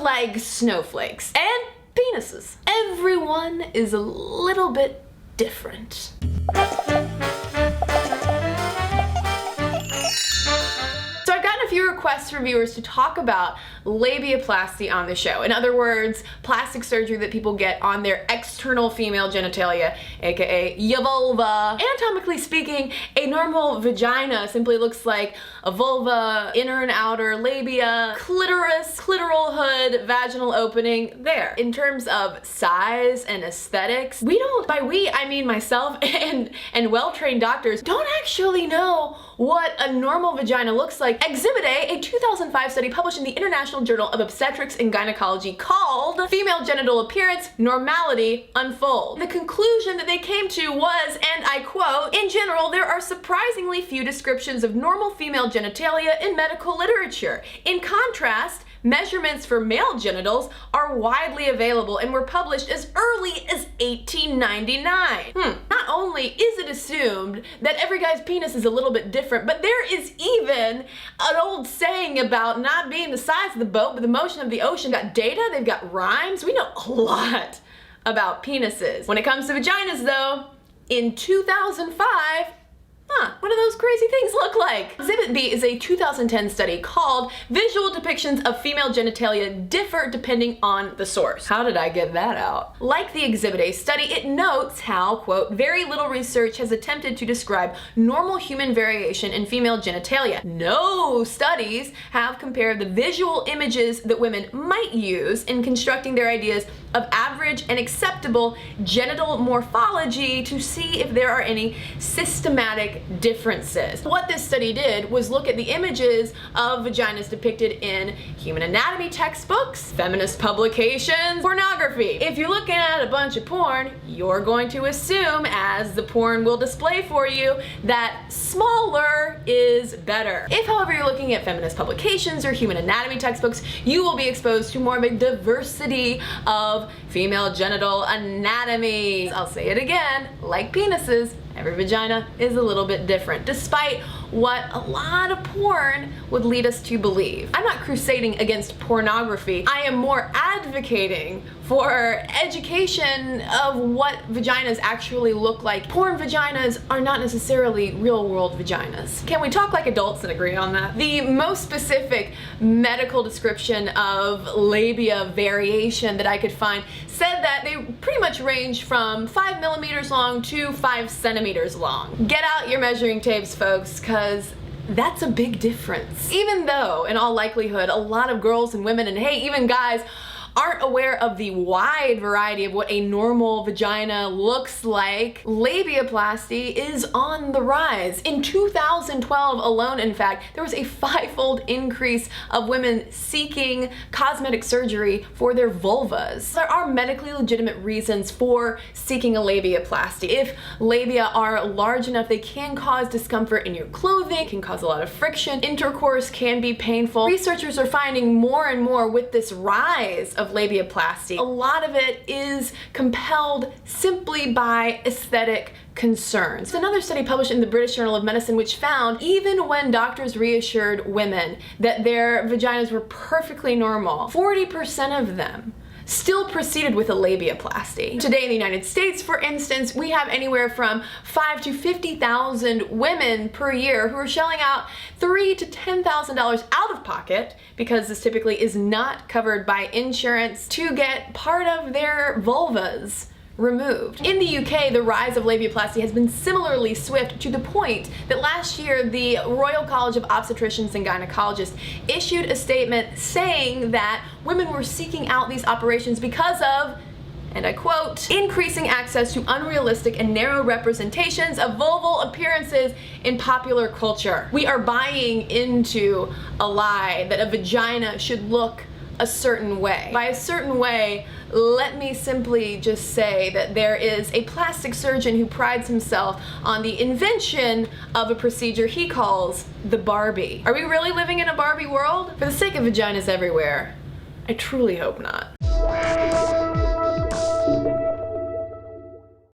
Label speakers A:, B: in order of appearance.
A: look like snowflakes. And penises. Everyone is a little bit different. So I've gotten a few requests from viewers to talk about labiaplasty on the show. In other words, plastic surgery that people get on their external female genitalia, aka your vulva. Anatomically speaking, a normal vagina simply looks like a vulva, inner and outer labia, clitoris, clitoral hood, vaginal opening, there. In terms of size and aesthetics, we don't, by we, I mean myself and well-trained doctors, don't actually know what a normal vagina looks like. Exhibit A 2005 study published in the International Journal of Obstetrics and Gynecology called Female Genital Appearance Normality Unfold. The conclusion that they came to was, and I quote, "In general, there are surprisingly few descriptions of normal female genitalia in medical literature. In contrast, measurements for male genitals are widely available and were published as early as 1899. Not only is it assumed that every guy's penis is a little bit different, but there is even an old saying about not being the size of the boat, but the motion of the ocean. They've got data, they've got rhymes. We know a lot about penises. When it comes to vaginas though, in 2005, what do those crazy things look like? Exhibit B is a 2010 study called Visual Depictions of Female Genitalia Differ Depending on the Source. How did I get that out? Like the Exhibit A study, it notes how, quote, very little research has attempted to describe normal human variation in female genitalia. No studies have compared the visual images that women might use in constructing their ideas of average and acceptable genital morphology to see if there are any systematic differences. What this study did was look at the images of vaginas depicted in human anatomy textbooks, feminist publications, pornography. If you're looking at a bunch of porn, you're going to assume, as the porn will display for you, that smaller is better. If, however, you're looking at feminist publications or human anatomy textbooks, you will be exposed to more of a diversity of female genital anatomy. I'll say it again, like penises, every vagina is a little bit different, despite what a lot of porn would lead us to believe. I'm not crusading against pornography. I am more advocating for education of what vaginas actually look like. Porn vaginas are not necessarily real world vaginas. Can we talk like adults and agree on that? The most specific medical description of labia variation that I could find said that they pretty much range from 5 millimeters long to 5 centimeters long. Get out your measuring tapes, folks, because that's a big difference. Even though, in all likelihood, a lot of girls and women, and hey, even guys, aren't aware of the wide variety of what a normal vagina looks like, labiaplasty is on the rise. In 2012 alone, in fact, there was a 5-fold increase of women seeking cosmetic surgery for their vulvas. There are medically legitimate reasons for seeking a labiaplasty. If labia are large enough, they can cause discomfort in your clothing, can cause a lot of friction, intercourse can be painful. Researchers are finding more and more with this rise of labiaplasty, a lot of it is compelled simply by aesthetic concerns. Another study published in the British Journal of Medicine which found even when doctors reassured women that their vaginas were perfectly normal, 40% of them still proceeded with a labiaplasty. Today in the United States, for instance, we have anywhere from 5,000 to 50,000 women per year who are shelling out $3,000 to $10,000 out of pocket, because this typically is not covered by insurance, to get part of their vulvas removed. In the UK, the rise of labiaplasty has been similarly swift, to the point that last year the Royal College of Obstetricians and Gynecologists issued a statement saying that women were seeking out these operations because of, and I quote, increasing access to unrealistic and narrow representations of vulval appearances in popular culture. We are buying into a lie that a vagina should look a certain way. By a certain way, let me simply just say that there is a plastic surgeon who prides himself on the invention of a procedure he calls the Barbie. Are we really living in a Barbie world? For the sake of vaginas everywhere, I truly hope not.